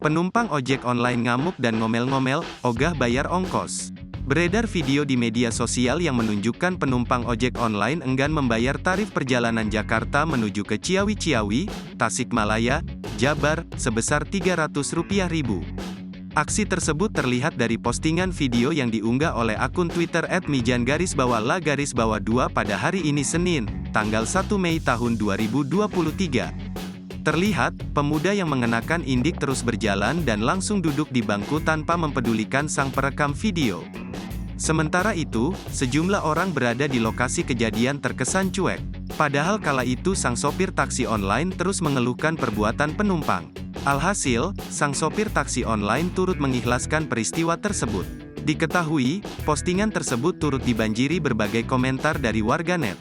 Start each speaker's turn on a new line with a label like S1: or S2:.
S1: Penumpang ojek online ngamuk dan ngomel-ngomel, ogah bayar ongkos. Beredar video di media sosial yang menunjukkan penumpang ojek online enggan membayar tarif perjalanan Jakarta menuju ke Ciawi-Ciawi, Tasikmalaya, Jabar, sebesar Rp300.000. Aksi tersebut terlihat dari postingan video yang diunggah oleh akun Twitter @mijan_la_2 pada hari ini Senin, tanggal 1 Mei tahun 2023. Terlihat, pemuda yang mengenakan indik terus berjalan dan langsung duduk di bangku tanpa mempedulikan sang perekam video. Sementara itu, sejumlah orang berada di lokasi kejadian terkesan cuek. Padahal kala itu sang sopir taksi online terus mengeluhkan perbuatan penumpang. Alhasil, sang sopir taksi online turut mengikhlaskan peristiwa tersebut. Diketahui, postingan tersebut turut dibanjiri berbagai komentar dari warganet.